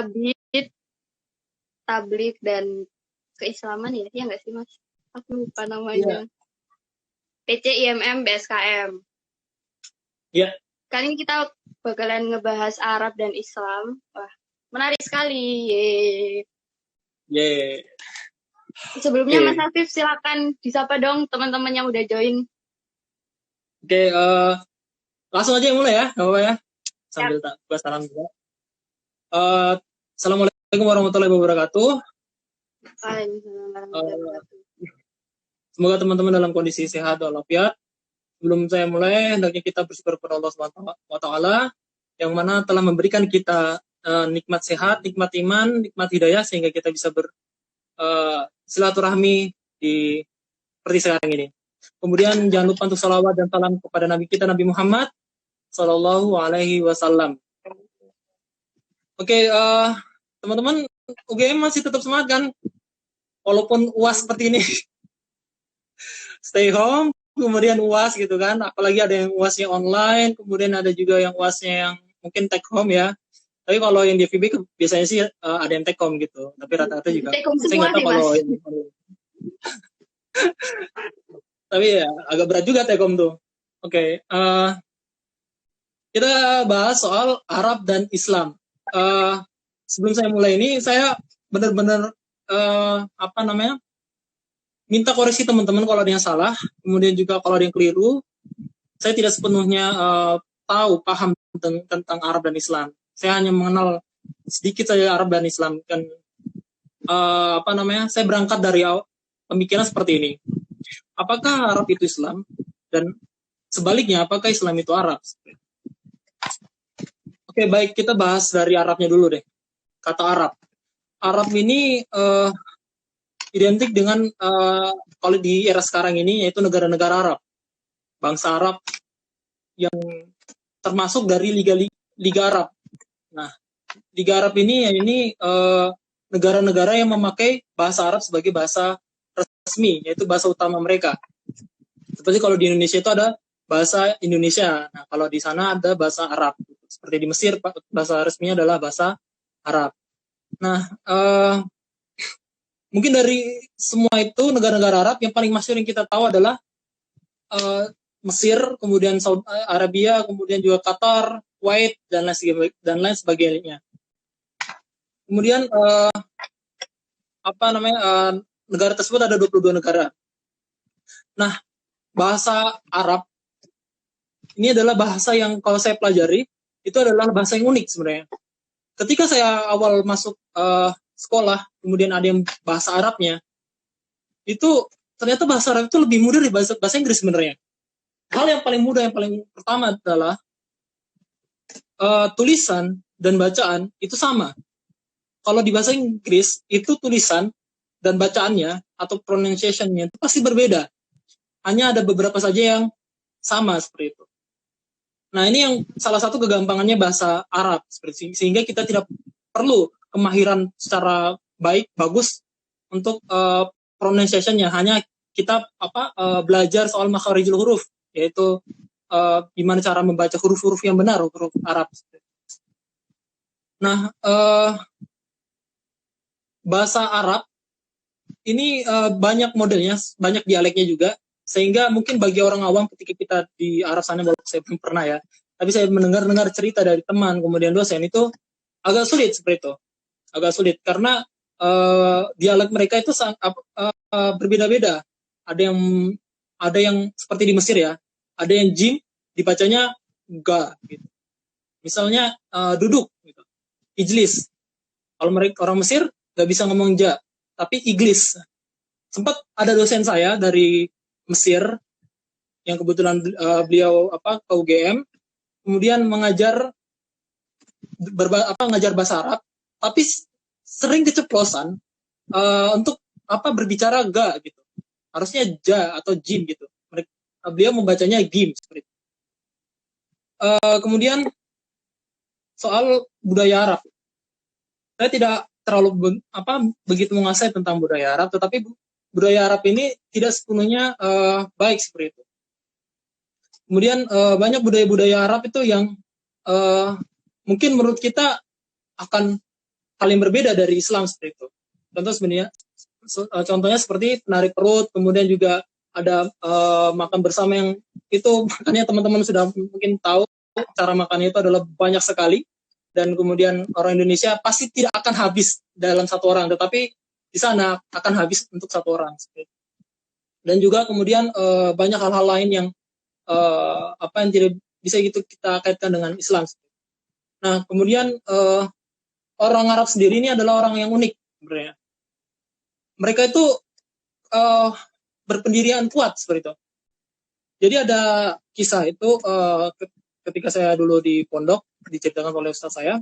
Tablik, tablik dan keislaman ya, ya nggak sih Mas? Aku lupa namanya. PC, IMM, BSKM. Iya. Kali ini kita bakalan ngebahas Arab dan Islam. Wah, menarik sekali. Yeay. Sebelumnya Mas Afif silakan disapa dong teman-teman yang udah join. Oke, langsung aja mulai ya, nggak apa-apa ya. Sambil tak buka salam juga. Assalamualaikum warahmatullahi wabarakatuh. Waalaikumsalam warahmatullahi wabarakatuh. Semoga teman-teman dalam kondisi sehat walafiat. Sebelum saya mulai, hendaknya kita bersyukur kepada Allah SWT yang mana telah memberikan kita nikmat sehat, nikmat iman, nikmat hidayah sehingga kita bisa silaturahmi di seperti sekarang ini. Kemudian jangan lupa untuk salawat dan salam kepada Nabi kita Nabi Muhammad Sallallahu Alaihi Wasallam. Oke, teman-teman, UGM masih tetap semangat kan? Walaupun UAS seperti ini, stay home, kemudian UAS gitu kan? Apalagi ada yang UASnya online, kemudian ada juga yang UASnya yang mungkin take home ya. Tapi kalau yang di FIB biasanya sih ada yang take home gitu. Tapi rata-rata juga. Take home semua sih Mas. Tapi ya agak berat juga take home tuh. Oke, kita bahas soal Arab dan Islam. Sebelum saya mulai ini, saya benar-benar minta koreksi teman-teman kalau ada yang salah, kemudian juga kalau ada yang keliru. Saya tidak sepenuhnya paham tentang Arab dan Islam. Saya hanya mengenal sedikit saja Arab dan Islam. Dan saya berangkat dari pemikiran seperti ini. Apakah Arab itu Islam? Dan sebaliknya, apakah Islam itu Arab? Oke, baik, kita bahas dari Arabnya dulu deh. Kata Arab. Arab ini identik dengan kalau di era sekarang ini yaitu negara-negara Arab. Bangsa Arab yang termasuk dari Liga Arab. Nah, Liga Arab ini negara-negara yang memakai bahasa Arab sebagai bahasa resmi, yaitu bahasa utama mereka. Seperti kalau di Indonesia itu ada bahasa Indonesia. Nah, kalau di sana ada bahasa Arab. Seperti di Mesir, bahasa resminya adalah bahasa Arab. Nah, mungkin dari semua itu negara-negara Arab yang paling masyhur yang kita tahu adalah Mesir, kemudian Saudi Arabia, kemudian juga Qatar, Kuwait, dan lain sebagainya. Kemudian negara tersebut ada 22 negara. Nah, bahasa Arab ini adalah bahasa yang kalau saya pelajari itu adalah bahasa yang unik sebenarnya. Ketika saya awal masuk sekolah, kemudian ada yang bahasa Arabnya, itu ternyata bahasa Arab itu lebih mudah dari bahasa Inggris sebenarnya. Hal yang paling mudah, yang paling pertama adalah tulisan dan bacaan itu sama. Kalau di bahasa Inggris, itu tulisan dan bacaannya atau pronunciation-nya itu pasti berbeda. Hanya ada beberapa saja yang sama seperti itu. Nah, ini yang salah satu kegampangannya bahasa Arab, sehingga kita tidak perlu kemahiran secara bagus untuk pronunciation-nya. Hanya kita belajar soal makharijul huruf, yaitu gimana cara membaca huruf-huruf yang benar, huruf Arab. Nah, bahasa Arab ini banyak modelnya, banyak dialeknya juga, sehingga mungkin bagi orang awam ketika kita di Arab sana, walaupun saya belum pernah ya, tapi saya mendengar cerita dari teman, kemudian dosen, itu agak sulit seperti itu. Agak sulit, karena dialek mereka itu berbeda-beda. Ada yang seperti di Mesir ya, ada yang jim, dibacanya ga, gitu. Misalnya duduk, gitu. Ijlis. Kalau mereka orang Mesir, nggak bisa ngomong ja, tapi iglis. Sempat ada dosen saya dari Mesir yang kebetulan beliau ke UGM, kemudian mengajar bahasa Arab, tapi sering keceplosan untuk berbicara ga gitu. Harusnya ja atau jim gitu. Beliau membacanya gim seperti itu. Kemudian soal budaya Arab. Saya tidak terlalu begitu menguasai tentang budaya Arab, tetapi budaya Arab ini tidak sepenuhnya baik seperti itu. Kemudian banyak budaya-budaya Arab itu yang mungkin menurut kita akan hal yang berbeda dari Islam seperti itu. Contohnya seperti menarik perut, kemudian juga ada makan bersama yang itu makanya teman-teman sudah mungkin tahu cara makannya itu adalah banyak sekali, dan kemudian orang Indonesia pasti tidak akan habis dalam satu orang, tetapi di sana akan habis untuk satu orang. Dan juga kemudian banyak hal-hal lain yang yang tidak bisa gitu kita kaitkan dengan Islam. Nah, kemudian orang Arab sendiri ini adalah orang yang unik sebenarnya. Mereka itu berpendirian kuat seperti itu. Jadi ada kisah itu ketika saya dulu di pondok, diceritakan oleh ustaz saya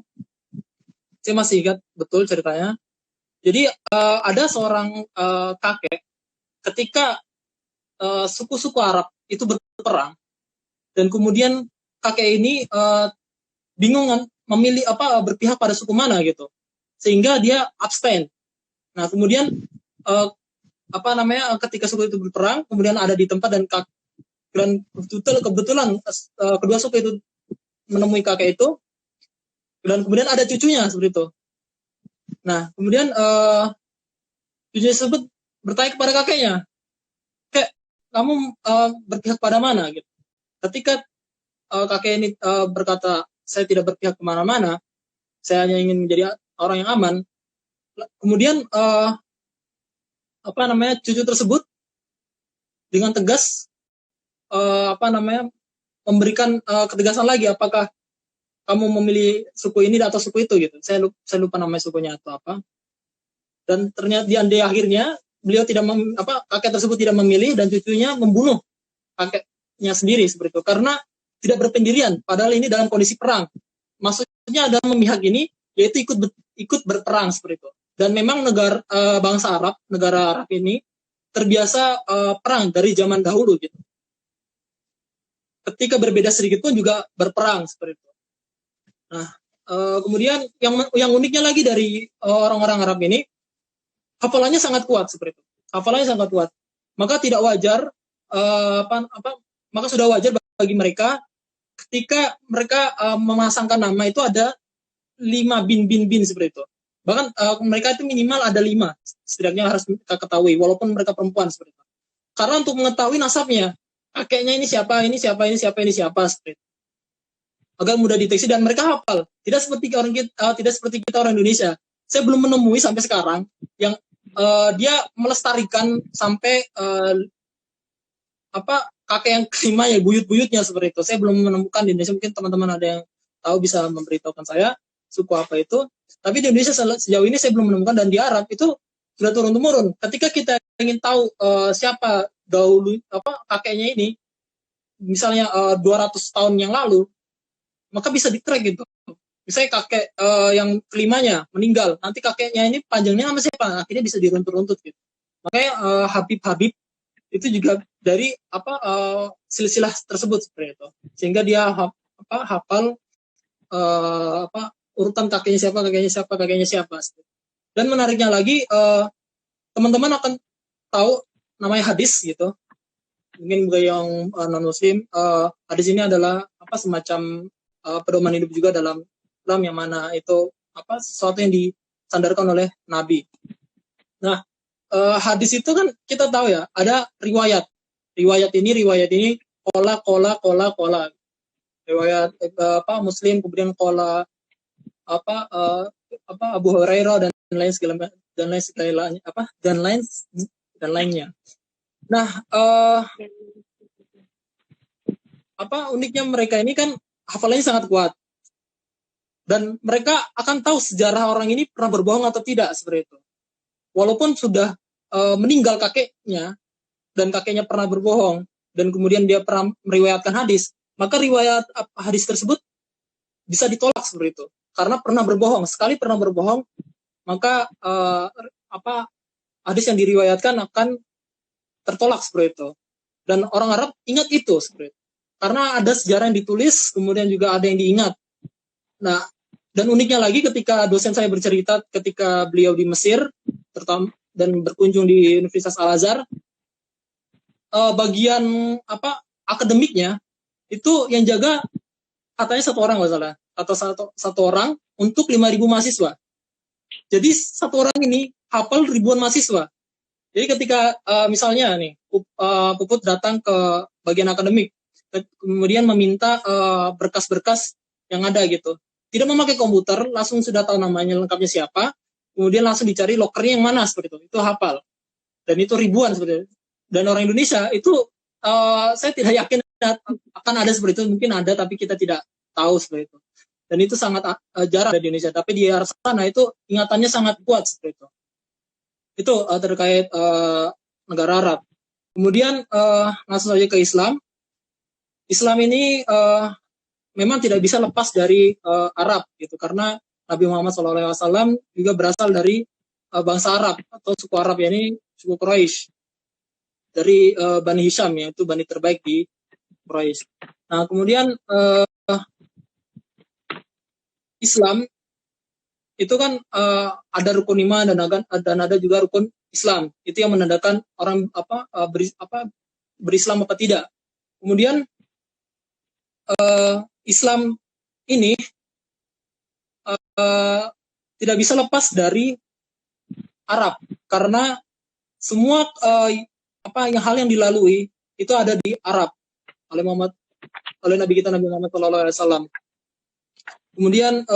masih ingat betul ceritanya. Jadi ada seorang kakek ketika suku-suku Arab itu berperang, dan kemudian kakek ini bingung kan memilih berpihak pada suku mana gitu, sehingga dia abstain. Nah, kemudian ketika suku itu berperang, kemudian ada di tempat, dan kebetulan kedua suku itu menemui kakek itu, dan kemudian ada cucunya seperti itu. Nah, kemudian cucunya tersebut bertanya kepada kakeknya, "Kek, kamu berpihak pada mana?" gitu. Ketika kakek ini berkata, "Saya tidak berpihak kemana-mana, saya hanya ingin menjadi orang yang aman." Kemudian cucu tersebut dengan tegas memberikan ketegasan lagi, apakah kamu memilih suku ini atau suku itu gitu. Saya lupa namanya sukunya atau apa. Dan ternyata di akhirnya beliau kakek tersebut tidak memilih, dan cucunya membunuh kakeknya sendiri seperti itu, karena tidak berpendirian, padahal ini dalam kondisi perang. Maksudnya adalah memihak ini, yaitu ikut berperang seperti itu. Dan memang negara Arab ini terbiasa perang dari zaman dahulu gitu. Ketika berbeda sedikit pun juga berperang seperti itu. Nah, kemudian yang uniknya lagi dari orang-orang Arab ini, hafalannya sangat kuat seperti itu. Hafalannya sangat kuat. Maka tidak wajar maka sudah wajar bagi mereka ketika mereka memasangkan nama itu ada 5 bin seperti itu. Bahkan mereka itu minimal ada 5, setidaknya harus kita ketahui, walaupun mereka perempuan seperti itu. Karena untuk mengetahui nasabnya, kakeknya ini siapa, ini siapa, ini siapa, ini siapa, seperti itu. Agar mudah deteksi, dan mereka hafal. Tidak seperti kita orang Indonesia. Saya belum menemui sampai sekarang yang dia melestarikan sampai kakek yang kelima ya, buyut-buyutnya seperti itu. Saya belum menemukan di Indonesia. Mungkin teman-teman ada yang tahu bisa memberitahukan saya suku apa itu. Tapi di Indonesia sejauh ini saya belum menemukan, dan di Arab itu sudah turun-temurun. Ketika kita ingin tahu siapa dahulu kakeknya ini, misalnya 200 tahun yang lalu, maka bisa di-track gitu. Misalnya kakek yang kelimanya meninggal, nanti kakeknya ini panjangnya nama siapa? Akhirnya bisa diruntut-runtut gitu. Makanya Habib itu juga dari silsilah tersebut seperti itu. Sehingga dia hafal urutan kakeknya siapa. Dan menariknya lagi, teman-teman akan tahu namanya hadis gitu. Mungkin bagi yang non-muslim, hadis ini adalah semacam pedoman hidup juga dalam Islam, yang mana itu sesuatu yang disandarkan oleh Nabi. Nah, hadis itu kan kita tahu ya, ada riwayat ini kola. Riwayat Muslim, kemudian kola Abu Hurairah dan lainnya. Nah, uniknya mereka ini kan hafalannya sangat kuat, dan mereka akan tahu sejarah orang ini pernah berbohong atau tidak seperti itu. Walaupun sudah meninggal kakeknya, dan kakeknya pernah berbohong, dan kemudian dia pernah meriwayatkan hadis, maka riwayat hadis tersebut bisa ditolak seperti itu, karena pernah berbohong. Sekali pernah berbohong, maka hadis yang diriwayatkan akan tertolak seperti itu. Dan orang Arab ingat itu seperti itu, karena ada sejarah yang ditulis, kemudian juga ada yang diingat. Nah, dan uniknya lagi, ketika dosen saya bercerita ketika beliau di Mesir dan berkunjung di Universitas Al-Azhar, bagian akademiknya itu yang jaga katanya satu orang nggak salah, atau satu orang untuk 5.000 mahasiswa. Jadi satu orang ini hafal ribuan mahasiswa. Jadi ketika misalnya nih Puput datang ke bagian akademik, kemudian meminta berkas-berkas yang ada gitu. Tidak memakai komputer, langsung sudah tahu namanya lengkapnya siapa, kemudian langsung dicari lokernya yang mana seperti itu hafal. Dan itu ribuan seperti itu. Dan orang Indonesia itu saya tidak yakin akan ada seperti itu, mungkin ada tapi kita tidak tahu seperti itu. Dan itu sangat jarang di Indonesia, tapi di arah sana itu ingatannya sangat kuat seperti itu. Itu terkait negara Arab. Kemudian langsung saja ke Islam. Islam ini memang tidak bisa lepas dari Arab gitu, karena Nabi Muhammad SAW juga berasal dari bangsa Arab atau suku Arab, yakni suku Quraisy, dari Bani Hisham, yaitu bani terbaik di Quraisy. Nah, kemudian Islam itu kan ada rukun iman dan ada juga rukun Islam. Itu yang menandakan orang berislam apa tidak. Kemudian Islam ini tidak bisa lepas dari Arab, karena semua hal yang dilalui itu ada di Arab oleh Nabi kita Nabi Muhammad SAW. Kemudian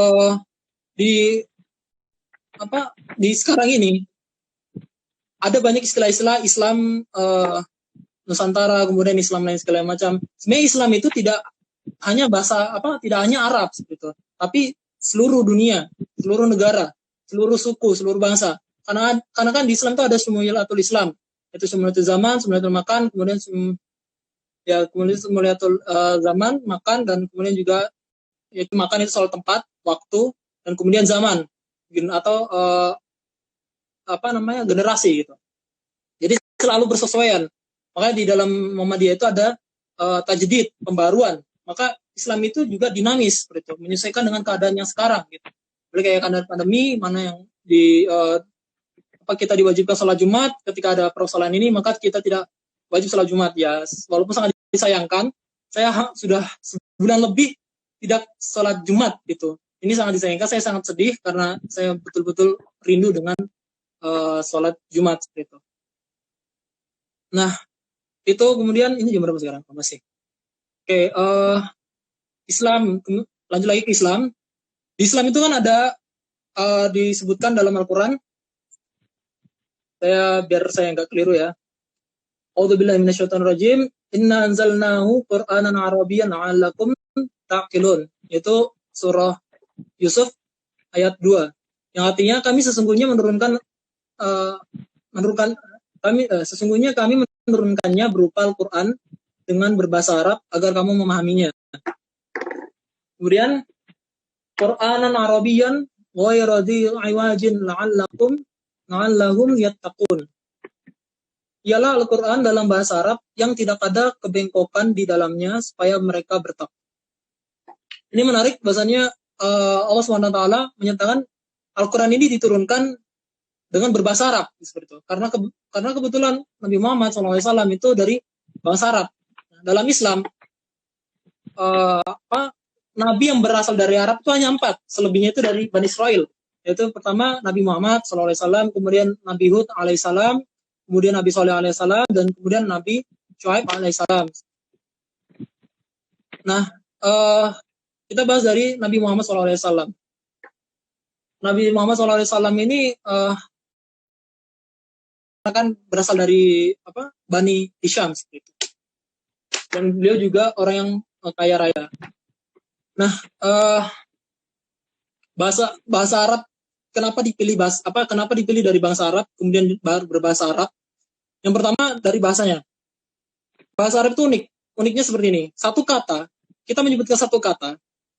di sekarang ini ada banyak istilah-istilah Islam Nusantara, kemudian Islam lain segala macam. Sebenarnya Islam itu tidak hanya tidak hanya Arab gitu, tapi seluruh dunia, seluruh negara, seluruh suku, seluruh bangsa. Karena kan di Islam itu ada Syumuliyatul Islam, yaitu Syumuliyatul Zaman, Syumuliyatul Makan, kemudian Syumuliyatul Zaman, Makan, dan kemudian juga yaitu makan itu soal tempat, waktu, dan kemudian zaman atau generasi gitu. Jadi selalu bersesuaian. Makanya di dalam Muhammadiyah itu ada tajdid, pembaruan. Maka Islam itu juga dinamis seperti itu, menyesuaikan dengan keadaan yang sekarang gitu. Boleh kayak keadaan pandemi, mana yang kita diwajibkan sholat Jumat, ketika ada persoalan ini maka kita tidak wajib sholat Jumat ya. Walaupun sangat disayangkan, saya sudah sebulan lebih tidak sholat Jumat gitu. Ini sangat disayangkan, saya sangat sedih karena saya betul-betul rindu dengan sholat Jumat gitu. Nah, itu kemudian ini jam berapa sekarang? Masih. Oke, Islam, lanjut lagi ke Islam. Di Islam itu kan ada disebutkan dalam Al-Quran, biar saya nggak keliru ya. A'udzubillahi minasyaitonirrajim. Inna anzalnahu Qur'anan Arabiyyan 'alakum taqilun. Itu surah Yusuf ayat 2. Yang artinya sesungguhnya kami menurunkannya berupa Al-Quran dengan berbahasa Arab agar kamu memahaminya. Kemudian Qur'anan Arabiyyan ghayra dhi iwajin la'allahum yattaqun. Ialah Al-Quran dalam bahasa Arab yang tidak ada kebengkokan di dalamnya supaya mereka bertakwa. Ini menarik, bahasanya Allah SWT menyatakan Al-Quran ini diturunkan dengan berbahasa Arab seperti itu. Karena kebetulan Nabi Muhammad SAW itu dari bangsa Arab. Dalam Islam, Nabi yang berasal dari Arab itu hanya 4, selebihnya itu dari Bani Israel. Yaitu pertama Nabi Muhammad SAW, kemudian Nabi Hud alaihissalam, kemudian Nabi Saleh alaihissalam, dan kemudian Nabi Syuaib alaihissalam. Nah, kita bahas dari Nabi Muhammad SAW. Nabi Muhammad SAW ini kan berasal dari Bani Hisham seperti itu. Dan beliau juga orang yang kaya raya. Nah, bahasa Arab kenapa dipilih dari bangsa Arab kemudian berbahasa Arab? Yang pertama dari bahasanya. Bahasa Arab itu unik. Uniknya seperti ini. Satu kata, kita menyebutkan satu kata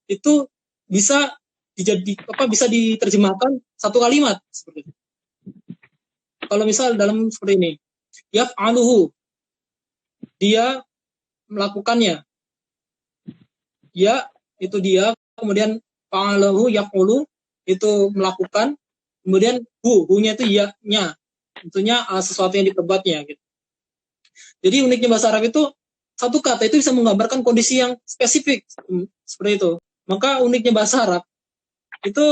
itu bisa diterjemahkan satu kalimat seperti itu. Kalau misal dalam seperti ini, yaf'aluhu, dia melakukannya. Ya, itu dia. Kemudian fa'alahu yaf'ulu, itu melakukan. Kemudian hu-nya itu ya-nya. Tentunya sesuatu yang diperbuatnya. Gitu. Jadi uniknya bahasa Arab itu, satu kata itu bisa menggambarkan kondisi yang spesifik. Seperti itu. Maka uniknya bahasa Arab, itu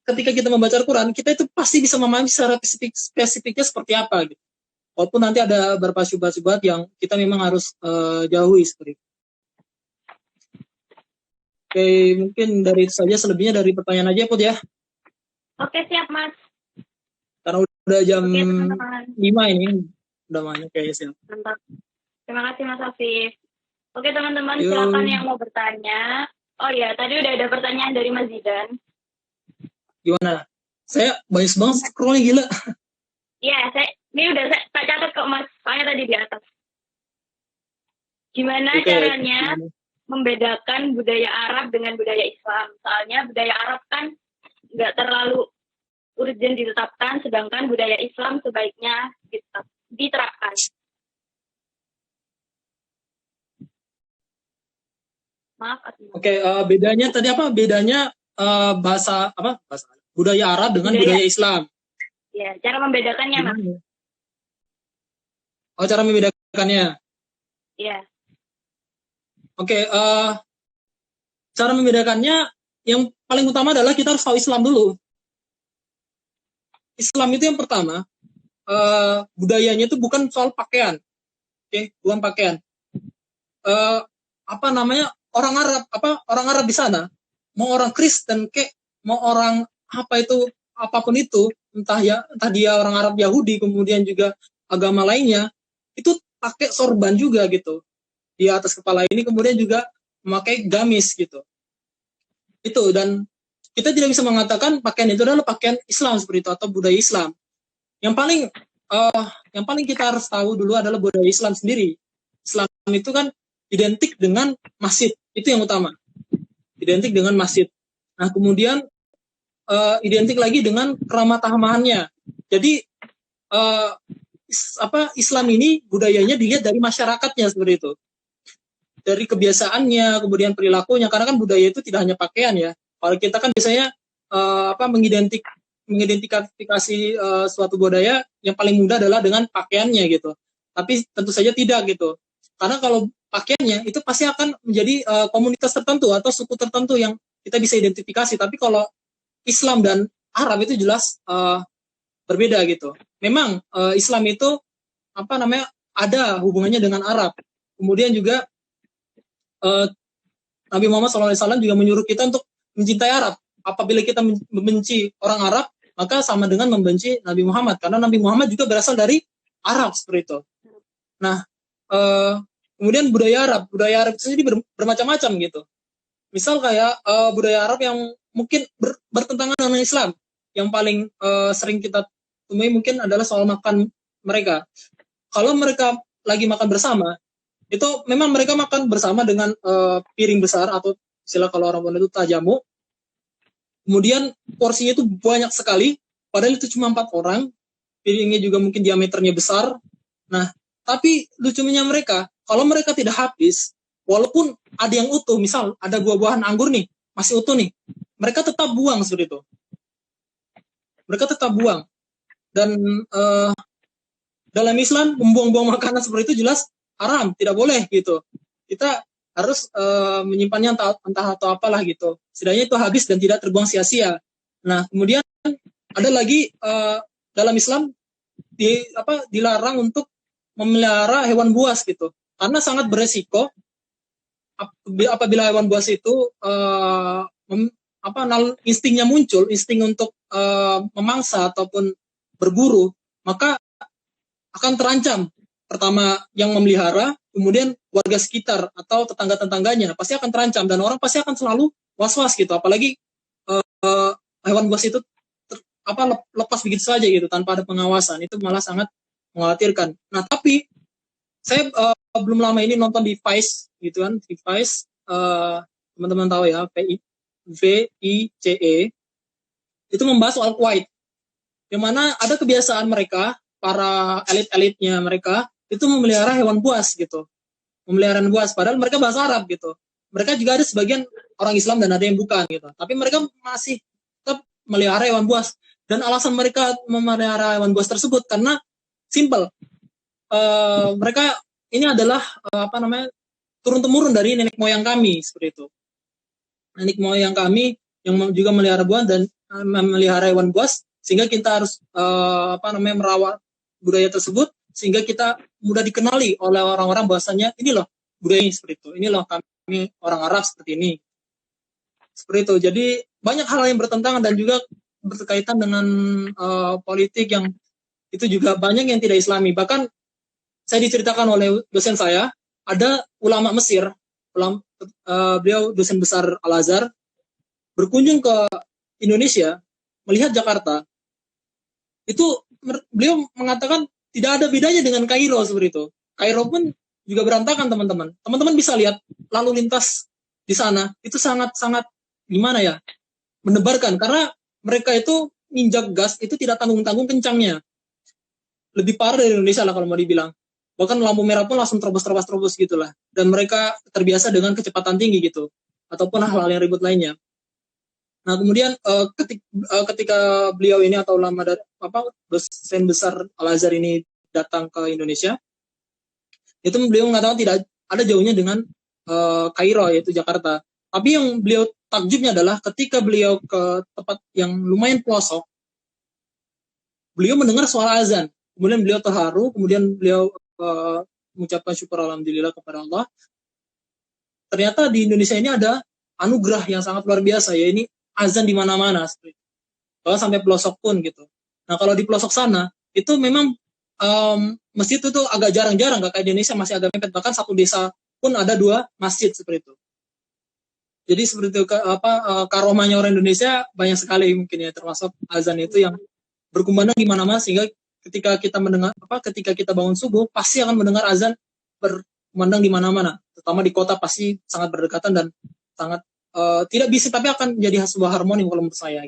ketika kita membaca Al-Quran, kita itu pasti bisa memahami secara spesifiknya seperti apa gitu. Walaupun nanti ada beberapa syubhat-syubhat yang kita memang harus jauhi seperti itu. Oke, mungkin dari itu saja, selebihnya dari pertanyaan aja Put ya. Oke, siap Mas. Karena udah jam Oke, teman-teman. 5 ini, udah banyak kayaknya siap. Mantap. Terima kasih Mas Afif. Oke teman-teman, Yuk. silakan yang mau bertanya. Oh iya, tadi udah ada pertanyaan dari Mas Zidan. Gimana? Saya banyak banget scrollnya, gila. Iya, ini udah saya tak catat kok Mas, soalnya tadi di atas. Gimana caranya membedakan budaya Arab dengan budaya Islam? Soalnya budaya Arab kan nggak terlalu urgent ditetapkan, sedangkan budaya Islam sebaiknya diterapkan. Maaf. Oke, bedanya tadi apa? Bedanya bahasa budaya Arab dengan budaya Islam. Ya, cara membedakannya, Mas. Oh, cara membedakannya. Iya. Oke, cara membedakannya yang paling utama adalah kita harus tahu Islam dulu. Islam itu yang pertama, budayanya itu bukan soal pakaian. Oke, bukan pakaian. Orang Arab di sana, mau orang Kristen mau orang apapun itu, entah dia orang Arab Yahudi, kemudian juga agama lainnya, itu pakai sorban juga gitu di atas kepala ini, kemudian juga memakai gamis gitu. Itu, dan kita tidak bisa mengatakan pakaian itu adalah pakaian Islam seperti itu atau budaya Islam. Yang paling kita harus tahu dulu adalah budaya Islam sendiri. Islam itu kan identik dengan masjid, itu yang utama. Identik dengan masjid. Nah, kemudian identik lagi dengan keramah tamahannya. Jadi Islam ini budayanya dilihat dari masyarakatnya seperti itu. Dari kebiasaannya, kemudian perilakunya, karena kan budaya itu tidak hanya pakaian ya. Kalau kita kan biasanya mengidentifikasi suatu budaya yang paling mudah adalah dengan pakaiannya gitu. Tapi tentu saja tidak gitu. Karena kalau pakaiannya itu pasti akan menjadi komunitas tertentu atau suku tertentu yang kita bisa identifikasi. Tapi kalau Islam dan Arab itu jelas berbeda gitu. Memang Islam itu ada hubungannya dengan Arab. Kemudian juga Nabi Muhammad SAW juga menyuruh kita untuk mencintai Arab. Apabila kita membenci orang Arab, maka sama dengan membenci Nabi Muhammad. Karena Nabi Muhammad juga berasal dari Arab seperti itu. Nah, kemudian budaya Arab itu sendiri bermacam-macam gitu. Misal kayak budaya Arab yang mungkin bertentangan dengan Islam. Yang paling sering kita temui mungkin adalah soal makan mereka. Kalau mereka lagi makan bersama, itu memang mereka makan bersama dengan piring besar atau istilah kalau orang Bonda itu tajamu. Kemudian porsinya itu banyak sekali, padahal itu cuma 4 orang. Piringnya juga mungkin diameternya besar. Nah, tapi lucunya mereka, kalau mereka tidak habis, walaupun ada yang utuh, misal ada buah-buahan anggur nih, masih utuh nih, mereka tetap buang seperti itu. Mereka tetap buang. Dan dalam Islam, membuang-buang makanan seperti itu jelas haram, tidak boleh gitu. Kita harus menyimpannya entah atau apalah gitu. Setidaknya itu habis dan tidak terbuang sia-sia. Nah, kemudian ada lagi dalam Islam dilarang untuk memelihara hewan buas gitu. Karena sangat beresiko apabila hewan buas itu instingnya muncul, insting untuk memangsa ataupun berburu, maka akan terancam. Pertama yang memelihara, kemudian warga sekitar atau tetangga-tetangganya pasti akan terancam dan orang pasti akan selalu was-was gitu. Apalagi hewan buas itu lepas begitu saja gitu tanpa ada pengawasan, itu malah sangat mengkhawatirkan. Nah, tapi saya belum lama ini nonton di Vice gitu kan, di Vice teman-teman tahu ya, VICE, itu membahas soal Kuwait, yang mana ada kebiasaan mereka, para elit-elitnya mereka itu memelihara hewan buas gitu, memelihara hewan buas, padahal mereka bahasa Arab gitu. Mereka juga ada sebagian orang Islam dan ada yang bukan gitu, tapi mereka masih tetap melihara hewan buas. Dan alasan mereka memelihara hewan buas tersebut karena simple, mereka ini adalah turun-temurun dari nenek moyang kami seperti itu. Nenek moyang kami yang juga melihara buas dan memelihara hewan buas, sehingga kita harus merawat budaya tersebut, sehingga kita mudah dikenali oleh orang-orang bahwasanya ini loh budaya ini seperti itu, ini loh kami orang Arab seperti ini, seperti itu. Jadi banyak hal yang bertentangan dan juga berkaitan dengan politik yang itu juga banyak yang tidak Islami. Bahkan saya diceritakan oleh dosen saya, ada ulama Mesir, beliau dosen besar Al-Azhar, berkunjung ke Indonesia, melihat Jakarta, itu beliau mengatakan tidak ada bedanya dengan Kairo seperti itu. Kairo pun juga berantakan, teman-teman. Teman-teman bisa lihat lalu lintas di sana, itu sangat-sangat gimana ya, mendebarkan, karena mereka itu nginjak gas itu tidak tanggung-tanggung kencangnya. Lebih parah dari Indonesia lah kalau mau dibilang. Bahkan lampu merah pun langsung terobos gitulah. Dan mereka terbiasa dengan kecepatan tinggi gitu, ataupun hal-hal yang ribut lainnya. Nah kemudian ketika beliau ini atau ulama dari dosen besar Al-Azhar ini datang ke Indonesia, itu beliau mengatakan tidak ada jauhnya dengan Kairo, yaitu Jakarta. Tapi yang beliau takjubnya adalah ketika beliau ke tempat yang lumayan pelosok, beliau mendengar suara azan. Kemudian beliau terharu, kemudian beliau mengucapkan syukur alhamdulillah kepada Allah. Ternyata di Indonesia ini ada anugerah yang sangat luar biasa, ya ini azan di mana-mana, bahkan sampai pelosok pun gitu. Nah kalau di pelosok sana itu memang masjid itu agak jarang-jarang, gak kayak di Indonesia masih agak mepet, bahkan satu desa pun ada 2 masjid seperti itu. Jadi seperti itu karomahnya orang Indonesia banyak sekali mungkin ya, termasuk azan itu yang berkumandang di mana-mana, sehingga ketika kita bangun subuh pasti akan mendengar azan berkumandang di mana-mana, terutama di kota pasti sangat berdekatan dan sangat tidak bising, tapi akan menjadi sebuah harmoni kalau menurut saya.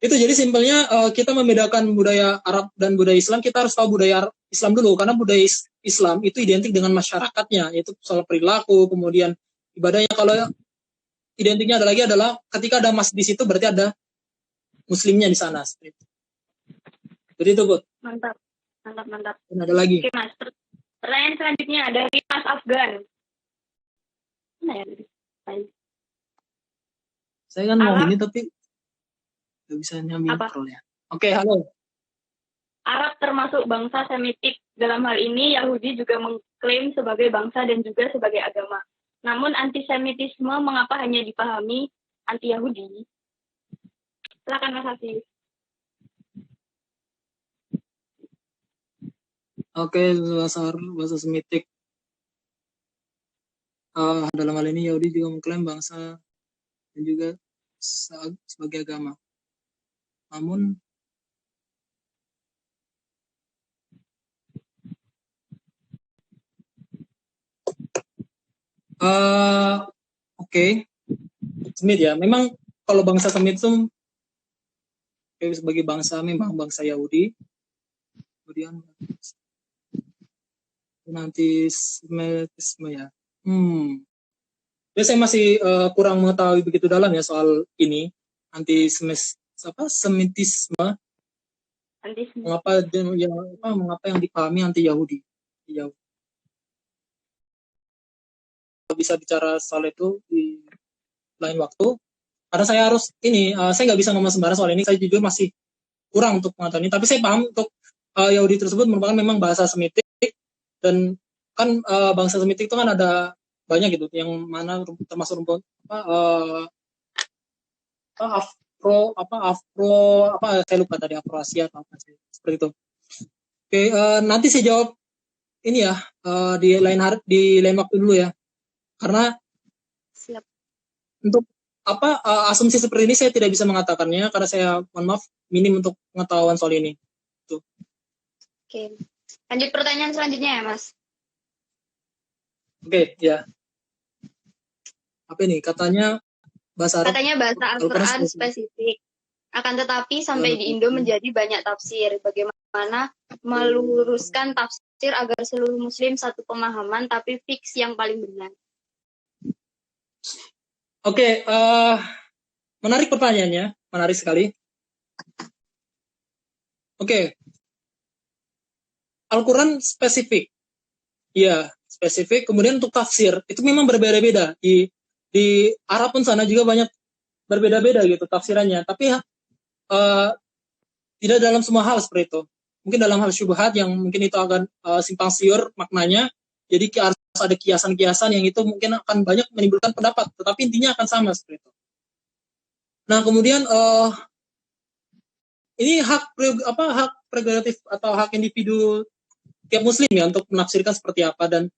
Itu jadi simpelnya kita membedakan budaya Arab dan budaya Islam, kita harus tahu budaya Islam dulu, karena budaya Islam itu identik dengan masyarakatnya, yaitu soal perilaku, kemudian ibadahnya. Kalau identiknya adalah ketika ada masjid di situ berarti ada muslimnya di sana. Jadi itu, Bu. Mantap. Dan ada lagi. Oke, Mas. Pertanyaan selanjutnya dari Mas Afgan. Mana ya? Saya kan mau ini tapi nggak bisa nyambi scroll-nya. Oke, halo. Arab termasuk bangsa Semitik. Dalam hal ini, Yahudi juga mengklaim sebagai bangsa dan juga sebagai agama. Namun antisemitisme mengapa hanya dipahami anti-Yahudi? Silakan Mas Hafiz. Oke, bahasa Semitik. Dalam hal ini Yahudi juga mengklaim bangsa dan juga sebagai agama. Namun Semit ya. Memang kalau bangsa Semit itu sebagai bangsa memang bangsa Yahudi. Kemudian nanti Semitisme ya. Ya saya masih kurang mengetahui begitu dalam ya soal ini Semitisme. Mengapa yang dipahami anti Yahudi? Bisa bicara soal itu di lain waktu. Karena saya harus saya nggak bisa ngomong sembarang soal ini. Saya jujur masih kurang untuk mengetahui ini. Tapi saya paham untuk Yahudi tersebut merupakan memang bahasa Semitik, dan kan bangsa Semitik itu kan ada banyak gitu, yang mana termasuk saya lupa tadi, Afroasia atau apa sih seperti itu. Oke, nanti saya jawab ini ya di lain waktu dulu ya, karena Siap. Untuk asumsi seperti ini saya tidak bisa mengatakannya karena saya mohon maaf minim untuk pengetahuan soal ini. Tuh. Oke, lanjut pertanyaan selanjutnya ya Mas. Oke, ya. Apa ini? Katanya bahasa Arab. Katanya bahasa Al-Quran spesifik. Akan tetapi sampai di Indo menjadi banyak tafsir. Bagaimana meluruskan tafsir agar seluruh muslim satu pemahaman tapi fix yang paling benar? Oke, menarik pertanyaannya. Menarik sekali. Oke. Al-Quran spesifik. Ya, spesifik. Kemudian untuk tafsir, itu memang berbeda-beda. Di Arab pun sana juga banyak berbeda-beda gitu tafsirannya. Tapi tidak dalam semua hal seperti itu. Mungkin dalam hal syubhat yang mungkin itu akan simpang siur maknanya. Jadi harus ada kiasan-kiasan yang itu mungkin akan banyak menimbulkan pendapat, tetapi intinya akan sama seperti itu. Nah, kemudian ini hak prerogatif atau hak individu tiap muslim ya untuk menafsirkan seperti apa, dan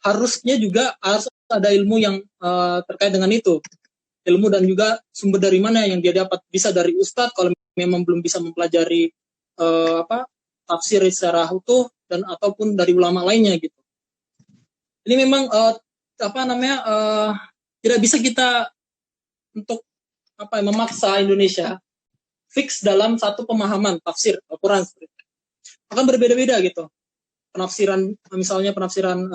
harusnya juga harus ada ilmu yang terkait dengan itu. Ilmu dan juga sumber dari mana yang dia dapat, bisa dari ustadz kalau memang belum bisa mempelajari tafsir secara utuh, dan ataupun dari ulama lainnya gitu. Ini memang tidak bisa kita untuk memaksa Indonesia fix dalam satu pemahaman tafsir Al-Quran. Akan berbeda-beda gitu. Penafsiran, misalnya penafsiran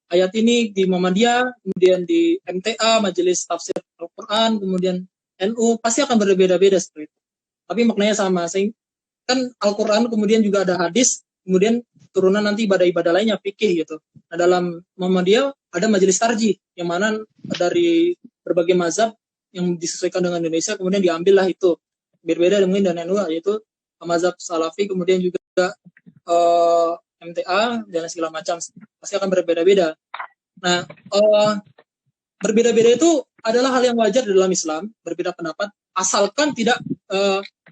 ayat ini di Muhammadiyah, kemudian di MTA, Majelis Tafsir Al-Quran, kemudian NU, pasti akan berbeda-beda seperti itu. Tapi maknanya sama. Kan Al-Quran kemudian juga ada hadis, kemudian turunan nanti ibadah-ibadah lainnya, fikih gitu. Nah, dalam Muhammadiyah ada majelis tarjih, yang mana dari berbagai mazhab yang disesuaikan dengan Indonesia, kemudian diambillah itu. Berbeda mungkin dan NU, yaitu mazhab Salafi, kemudian juga MTA, dan segala macam. Pasti akan berbeda-beda. Nah, berbeda-beda itu adalah hal yang wajar di dalam Islam, berbeda pendapat, asalkan tidak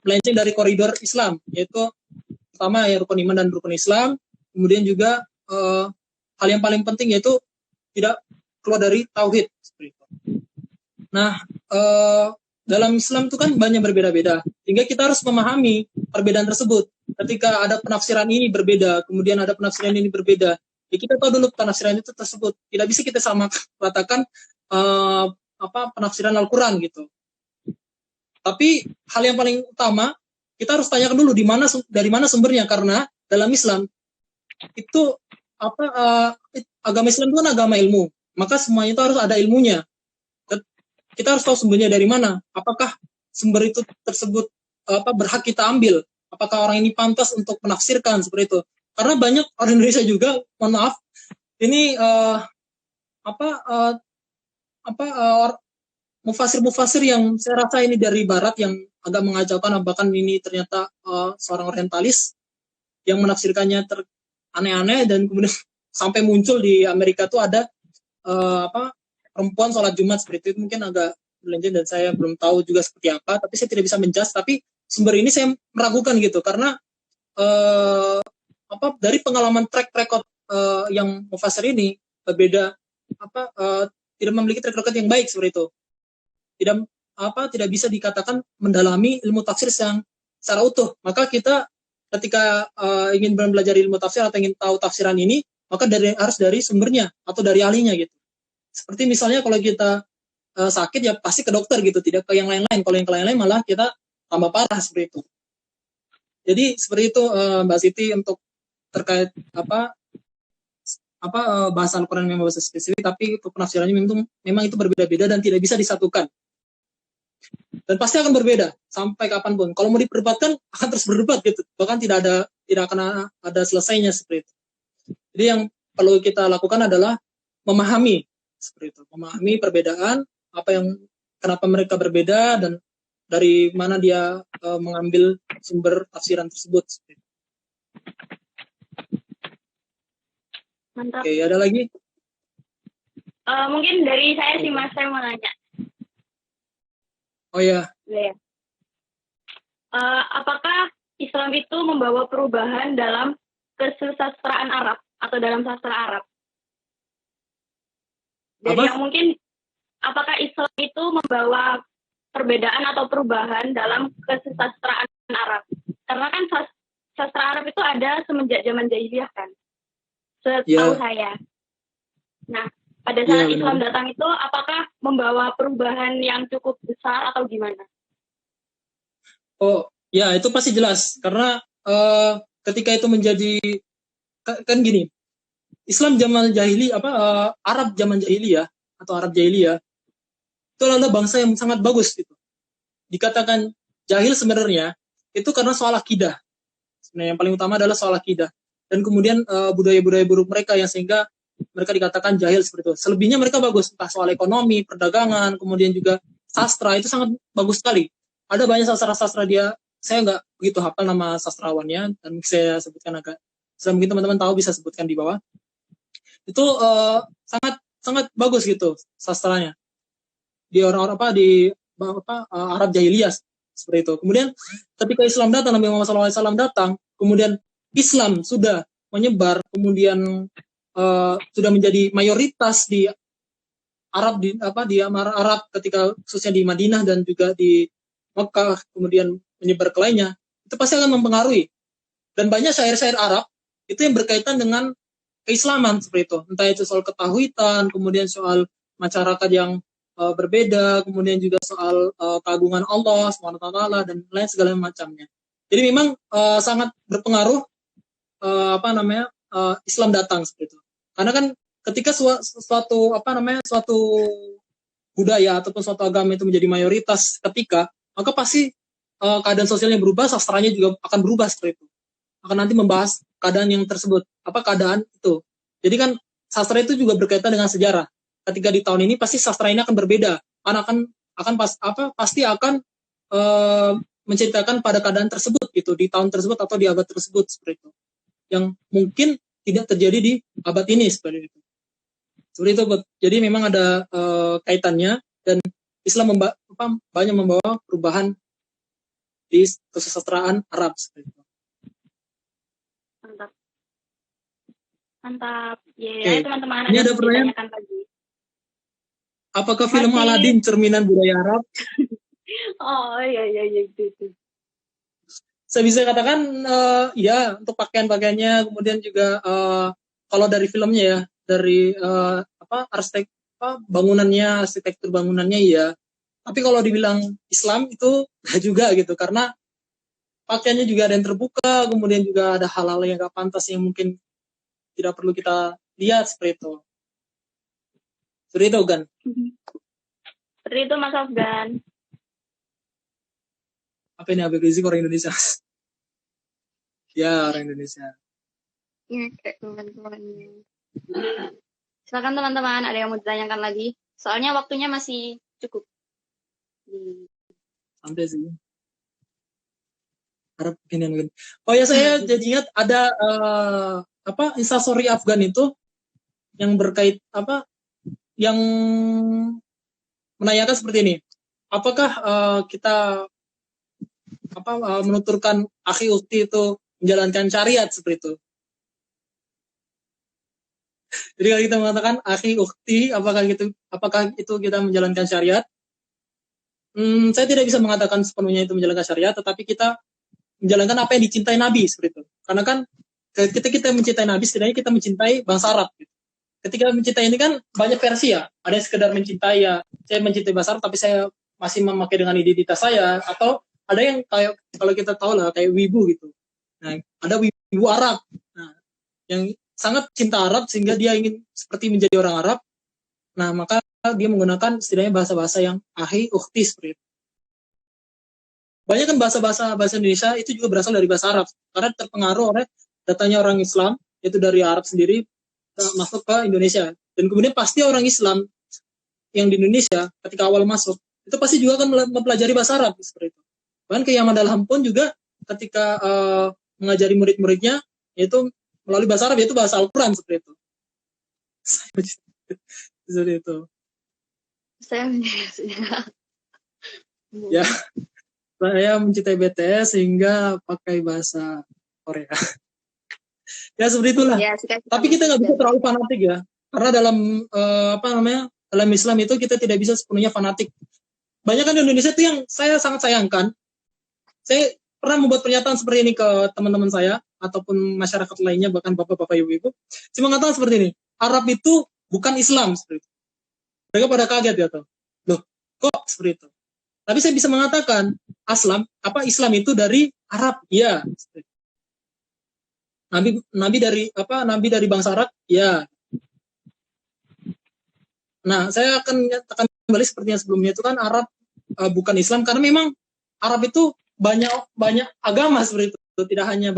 melenceng dari koridor Islam, yaitu pertama ya rukun iman dan rukun Islam. Kemudian juga hal yang paling penting yaitu tidak keluar dari tauhid. Nah, dalam Islam itu kan banyak berbeda-beda, sehingga kita harus memahami perbedaan tersebut. Ketika ada penafsiran ini berbeda, kemudian ada penafsiran ini berbeda, ya kita tahu dulu penafsiran itu tersebut. Tidak bisa kita sama katakan penafsiran Al-Quran gitu. Tapi hal yang paling utama kita harus tanyakan dulu dari mana sumbernya, karena dalam Islam itu agama Islam itu kan agama ilmu, maka semuanya itu harus ada ilmunya. Kita harus tahu sumbernya dari mana. Apakah sumber itu tersebut berhak kita ambil? Apakah orang ini pantas untuk menafsirkan seperti itu? Karena banyak orang Indonesia juga, mohon maaf, ini mufasir yang saya rasa ini dari Barat yang agak mengacaukan, bahkan ini ternyata seorang orientalis yang menafsirkannya aneh-aneh, dan kemudian sampai muncul di Amerika tuh ada perempuan sholat Jumat seperti itu. Mungkin agak melenceng dan saya belum tahu juga seperti apa, tapi saya tidak bisa menjudge. Tapi sumber ini saya meragukan gitu, karena dari pengalaman track record yang mufasir ini berbeda, tidak memiliki track record yang baik seperti itu. Tidak bisa dikatakan mendalami ilmu tafsir yang secara utuh. Maka kita ketika ingin belajar ilmu tafsir atau ingin tahu tafsiran ini, maka harus dari sumbernya atau dari ahlinya gitu. Seperti misalnya kalau kita sakit ya pasti ke dokter gitu, tidak ke yang lain-lain. Kalau yang ke lain-lain malah kita tambah parah seperti itu. Jadi seperti itu Mbak Siti untuk terkait bahasa Al-Quran memang bahasa spesifik, tapi untuk penafsirannya memang itu berbeda-beda dan tidak bisa disatukan. Dan pasti akan berbeda sampai kapanpun. Kalau mau diperdebatkan akan terus berdebat gitu. Bahkan tidak akan ada selesainya seperti itu. Jadi yang perlu kita lakukan adalah memahami seperti itu, memahami perbedaan, kenapa mereka berbeda, dan dari mana dia mengambil sumber tafsiran tersebut. Mantap. Oke, ada lagi? Mungkin dari saya sih Mas, saya mau nanya. Oh ya. Apakah Islam itu membawa perubahan dalam kesusastraan Arab atau dalam sastra Arab? Jadi yang mungkin apakah Islam itu membawa perbedaan atau perubahan dalam kesusastraan Arab? Karena kan sastra Arab itu ada semenjak zaman jahiliyah kan, setahu saya. Nah, pada saat Islam datang itu apakah membawa perubahan yang cukup besar atau gimana? Oh ya, itu pasti jelas, karena ketika itu menjadi kan gini, Islam zaman jahili Arab zaman jahiliyah atau Arab jahiliyah itu adalah bangsa yang sangat bagus gitu. Dikatakan jahil sebenarnya itu karena soal akidah. Sebenarnya yang paling utama adalah soal akidah, dan kemudian budaya-budaya buruk mereka yang sehingga mereka dikatakan jahil seperti itu. Selebihnya mereka bagus, entah soal ekonomi, perdagangan, kemudian juga sastra itu sangat bagus sekali. Ada banyak sastra-sastra dia, saya nggak begitu hafal nama sastrawannya, dan saya sebutkan agak, mungkin teman-teman tahu bisa sebutkan di bawah. Itu sangat sangat bagus gitu sastranya. Di orang-orang Arab jahiliyah seperti itu. Kemudian ketika Islam datang, Nabi Muhammad SAW datang, kemudian Islam sudah menyebar, kemudian sudah menjadi mayoritas di Arab di Arab ketika khususnya di Madinah dan juga di Mekah, kemudian menyebar ke lainnya, itu pasti akan mempengaruhi. Dan banyak syair-syair Arab itu yang berkaitan dengan keislaman seperti itu. Entah itu soal ketauhidan, kemudian soal masyarakat yang berbeda, kemudian juga soal keagungan Allah SWT dan lain segala macamnya. Jadi memang sangat berpengaruh Islam datang seperti itu. Karena kan ketika suatu budaya ataupun suatu agama itu menjadi mayoritas maka pasti keadaan sosialnya berubah, sastranya juga akan berubah seperti itu. Akan nanti membahas keadaan yang tersebut, keadaan itu. Jadi kan sastra itu juga berkaitan dengan sejarah. Ketika di tahun ini pasti sastra ini akan berbeda, pasti akan menceritakan pada keadaan tersebut gitu, di tahun tersebut atau di abad tersebut seperti itu, yang mungkin tidak terjadi di abad ini seperti itu. Seperti itu. Jadi memang ada kaitannya, dan Islam banyak membawa perubahan di kesusastraan Arab seperti itu. Mantap. Ya, teman-teman, ini ada pertanyaan lagi. Apakah film Aladin cerminan budaya Arab? Oh iya itu. Saya bisa katakan ya, untuk pakaian-pakaiannya, kemudian juga kalau dari filmnya ya, dari arsitektur bangunannya ya. Tapi kalau dibilang Islam itu juga gitu, karena pakaiannya juga ada yang terbuka, kemudian juga ada hal-hal yang gak pantas yang mungkin tidak perlu kita lihat seperti itu. Seperti itu kan? Seperti itu Mas Afgan. Apa ini Habib Rizik orang Indonesia? Ya, orang Indonesia. Ya, kayak teman-temannya. Silakan teman-teman, ada yang mau ditanyakan lagi? Soalnya waktunya masih cukup. Santai sih. Harap mungkin. Oh ya, saya jadi ingat ada Instastory Afgan itu yang berkait yang menanyakan seperti ini. Apakah kita menuturkan akhi ukti itu menjalankan syariat seperti itu? Jadi kalau kita mengatakan akhi ukti, apakah itu kita menjalankan syariat? Saya tidak bisa mengatakan sepenuhnya itu menjalankan syariat, tetapi kita menjalankan apa yang dicintai Nabi seperti itu. Karena kan ketika kita mencintai Nabi, setidaknya kita mencintai bangsa Arab. Gitu. Ketika mencintai ini kan banyak versi ya. Ada yang sekedar mencintai ya, saya mencintai bangsa Arab, tapi saya masih memakai dengan identitas saya. Atau ada yang kayak, kalau kita tahu lah, kayak wibu gitu. Nah, ada wibu Arab. Nah, yang sangat cinta Arab sehingga dia ingin seperti menjadi orang Arab. Nah, maka dia menggunakan setidaknya bahasa-bahasa yang akhi ukhti seperti itu. Banyak kan bahasa Indonesia itu juga berasal dari bahasa Arab, karena terpengaruh oleh datanya orang Islam, yaitu dari Arab sendiri masuk ke Indonesia. Dan kemudian pasti orang Islam yang di Indonesia ketika awal masuk itu pasti juga akan mempelajari bahasa Arab seperti itu. Bahkan Kiai Ahmad Dahlan pun juga ketika mengajari murid-muridnya yaitu melalui bahasa Arab, yaitu bahasa Al-Quran seperti itu. Seperti itu. Saya Ya, saya mencintai BTS sehingga pakai bahasa Korea. Ya seperti itulah. Ya, tapi kita nggak bisa terlalu fanatik ya, karena dalam dalam Islam itu kita tidak bisa sepenuhnya fanatik. Banyak kan di Indonesia itu yang saya sangat sayangkan. Saya pernah membuat pernyataan seperti ini ke teman-teman saya ataupun masyarakat lainnya, bahkan bapak-bapak ibu-ibu. Saya mengatakan seperti ini, Arab itu bukan Islam seperti itu. Mereka pada kaget ya tuh. Loh, kok seperti itu? Tapi saya bisa mengatakan Islam itu dari Arab, ya. Nabi dari bangsa Arab, ya. Nah, saya akan nyatakan kembali seperti yang sebelumnya itu kan Arab bukan Islam, karena memang Arab itu banyak agama seperti itu. Tidak hanya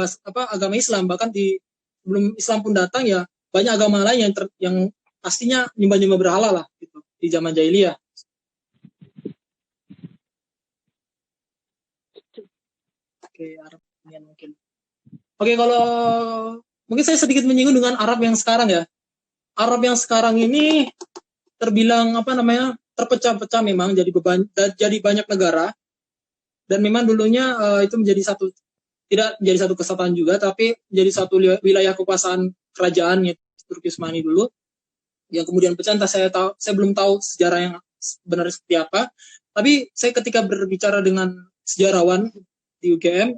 agama Islam, bahkan sebelum Islam pun datang ya banyak agama lain yang pastinya nyembah berhala lah gitu di zaman jahiliyah. Oke, Arab mungkin. Oke, kalau mungkin saya sedikit menyinggung dengan Arab yang sekarang ya. Arab yang sekarang ini terbilang terpecah-pecah memang jadi banyak negara, dan memang dulunya itu tidak menjadi satu kesatuan juga, tapi menjadi satu wilayah kekuasaan kerajaan yaitu Turki Utsmani dulu, yang kemudian pecah. Entah saya belum tahu sejarah yang sebenarnya seperti apa, tapi saya ketika berbicara dengan sejarawan di UGM,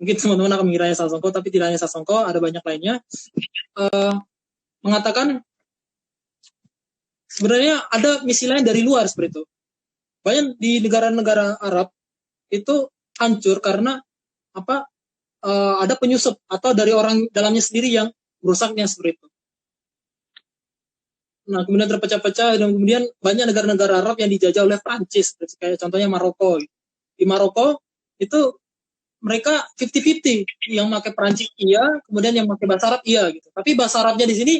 mungkin teman-teman akan mengiranya Sasongko, tapi tidak hanya Sasongko, ada banyak lainnya, mengatakan sebenarnya ada misi lain dari luar seperti itu. Banyak di negara-negara Arab itu hancur karena ada penyusup atau dari orang dalamnya sendiri yang merusaknya seperti itu. Nah, kemudian terpecah-pecah, dan kemudian banyak negara-negara Arab yang dijajah oleh Prancis, kayak contohnya Maroko. Di Maroko itu mereka 50-50, yang pakai Prancis iya, kemudian yang pakai bahasa Arab iya gitu. Tapi bahasa Arabnya di sini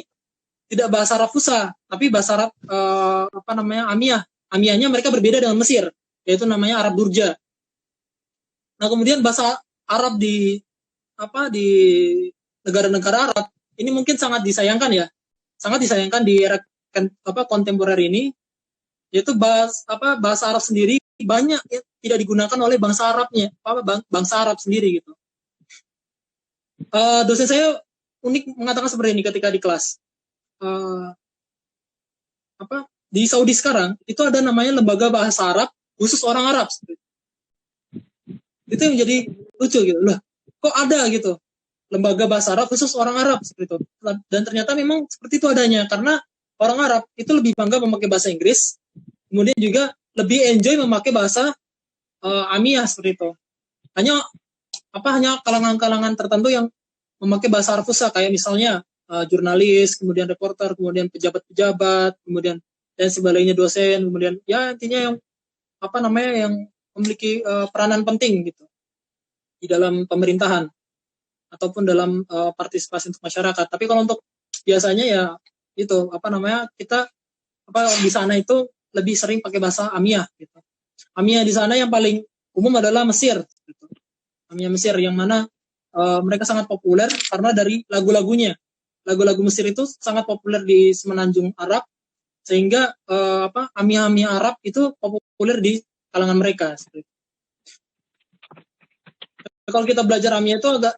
tidak bahasa Arab Fusha, tapi bahasa Arab Amiyah. Amiyahnya mereka berbeda dengan Mesir, yaitu namanya Arab Durja. Nah, kemudian bahasa Arab di negara-negara Arab ini mungkin sangat disayangkan ya. Sangat disayangkan di era kontemporer ini, yaitu bahasa Arab sendiri banyak tidak digunakan oleh bangsa Arabnya, bangsa Arab sendiri gitu. Dosen saya unik mengatakan seperti ini ketika di kelas. Di Saudi sekarang itu ada namanya lembaga bahasa Arab khusus orang Arab. Itu yang menjadi lucu gitu loh. Kok ada gitu lembaga bahasa Arab khusus orang Arab seperti itu. Dan ternyata memang seperti itu adanya, karena orang Arab itu lebih bangga memakai bahasa Inggris, kemudian juga lebih enjoy memakai bahasa Amiyah seperti itu. Hanya kalangan-kalangan tertentu yang memakai bahasa Arab Fusha, kayak misalnya jurnalis, kemudian reporter, kemudian pejabat-pejabat, kemudian dan sebagainya, dosen, kemudian ya intinya yang yang memiliki peranan penting gitu di dalam pemerintahan ataupun dalam partisipasi untuk masyarakat. Tapi kalau untuk biasanya ya itu kita di sana itu lebih sering pakai bahasa Amiyah gitu. Amiyah di sana yang paling umum adalah Mesir gitu. Amiyah Mesir yang mana mereka sangat populer karena dari lagu-lagunya. Lagu-lagu Mesir itu sangat populer di semenanjung Arab, sehingga Amiyah-Amiyah Arab itu populer di kalangan mereka. Kalau kita belajar Amiyah itu agak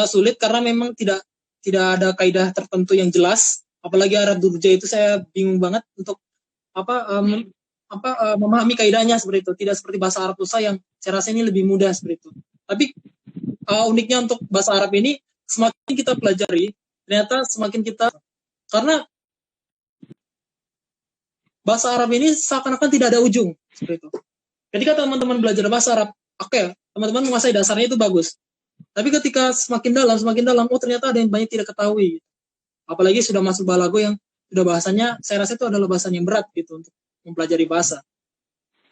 sulit karena memang tidak ada kaidah tertentu yang jelas. Apalagi Arab Durja itu saya bingung banget untuk memahami kaidahnya seperti itu. Tidak seperti bahasa Arab Fusha yang saya rasa ini lebih mudah seperti itu. Tapi uniknya untuk bahasa Arab ini, semakin kita pelajari, ternyata semakin kita, karena bahasa Arab ini seakan-akan tidak ada ujung seperti itu. Ketika teman-teman belajar bahasa Arab, oke, teman-teman menguasai dasarnya itu bagus. Tapi ketika semakin dalam, ternyata ada yang banyak tidak ketahui. Apalagi sudah masuk balago yang sudah bahasanya, saya rasa itu adalah bahasa yang berat gitu untuk mempelajari bahasa.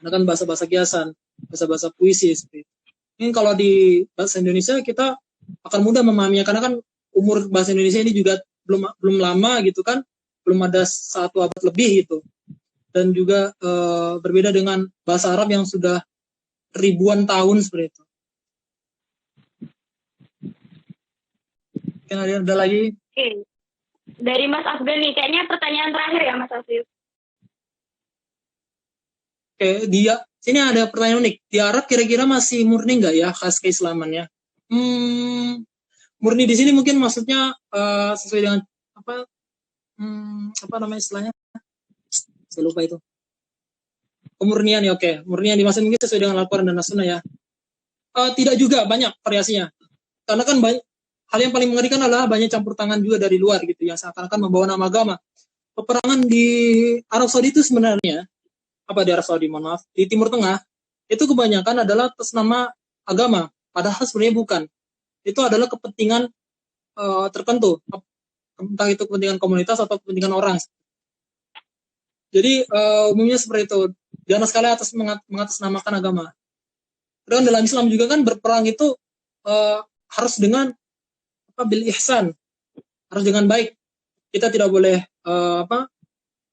Karena kan bahasa-bahasa kiasan, bahasa-bahasa puisi seperti itu. Ini kalau di bahasa Indonesia kita akan mudah memahaminya, karena kan umur bahasa Indonesia ini juga belum lama gitu kan, belum ada 1 abad lebih gitu. Dan juga berbeda dengan bahasa Arab yang sudah ribuan tahun seperti itu. Mungkin ada lagi? Oke. Dari Mas Afgan nih, kayaknya pertanyaan terakhir ya Mas Afif. Oke, ini ada pertanyaan unik. Di Arab kira-kira masih murni nggak ya khas keislamannya? Murni di sini mungkin maksudnya sesuai dengan istilahnya? Saya lupa itu. Pemurnian ya, oke. Murnian dimaksud mungkin sesuai dengan Al-Quran dan As-Sunnah ya. Tidak juga, banyak variasinya. Karena kan hal yang paling mengerikan adalah banyak campur tangan juga dari luar gitu, yang seakan-akan membawa nama agama. Peperangan di Arab Saudi itu sebenarnya, di Arab Saudi, mohon maaf, di Timur Tengah, itu kebanyakan adalah atas nama agama. Padahal sebenarnya bukan. Itu adalah kepentingan tertentu. Entah itu kepentingan komunitas atau kepentingan orang. Jadi umumnya seperti itu. Jangan sekali mengatasnamakan agama. Dan dalam Islam juga kan berperang itu harus dengan bil ihsan, harus dengan baik. Kita tidak boleh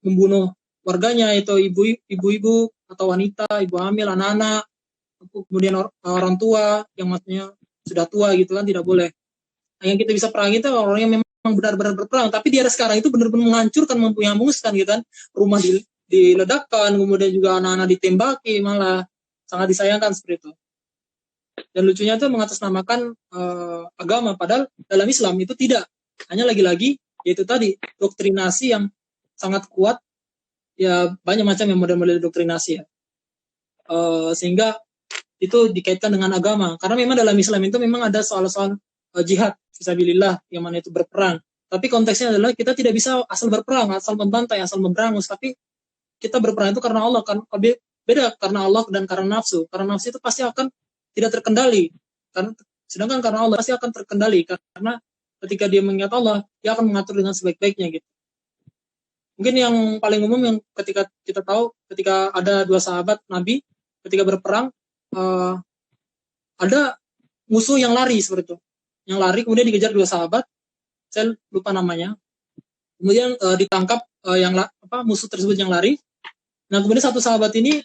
membunuh warganya, itu ibu-ibu atau wanita, ibu hamil, anak-anak, kemudian orang tua yang maksudnya sudah tua gitu kan, tidak boleh. Yang kita bisa perangi itu orang yang memang benar-benar berperang, tapi di era sekarang itu benar-benar menghancurkan, menghanguskan gitu kan, rumah diledakkan, kemudian juga anak-anak ditembaki, malah sangat disayangkan seperti itu. Dan lucunya itu mengatasnamakan agama, padahal dalam Islam itu tidak, hanya lagi-lagi yaitu tadi doktrinasi yang sangat kuat, ya banyak macam yang model-model doktrinasi ya, sehingga itu dikaitkan dengan agama, karena memang dalam Islam itu memang ada soal-soal jihad fisabilillah, yang mana itu berperang. Tapi konteksnya adalah kita tidak bisa asal berperang, asal membantai, asal memberangus. Tapi kita berperang itu karena Allah. Kan beda karena Allah dan karena nafsu. Karena nafsu itu pasti akan tidak terkendali. Sedangkan karena Allah pasti akan terkendali. Karena ketika dia mengingat Allah, dia akan mengatur dengan sebaik-baiknya gitu. Mungkin yang paling umum yang ketika kita tahu, ketika ada dua sahabat Nabi, ketika berperang, ada musuh yang lari seperti itu. Yang lari, kemudian dikejar dua sahabat, saya lupa namanya, kemudian ditangkap musuh tersebut yang lari. Nah kemudian satu sahabat ini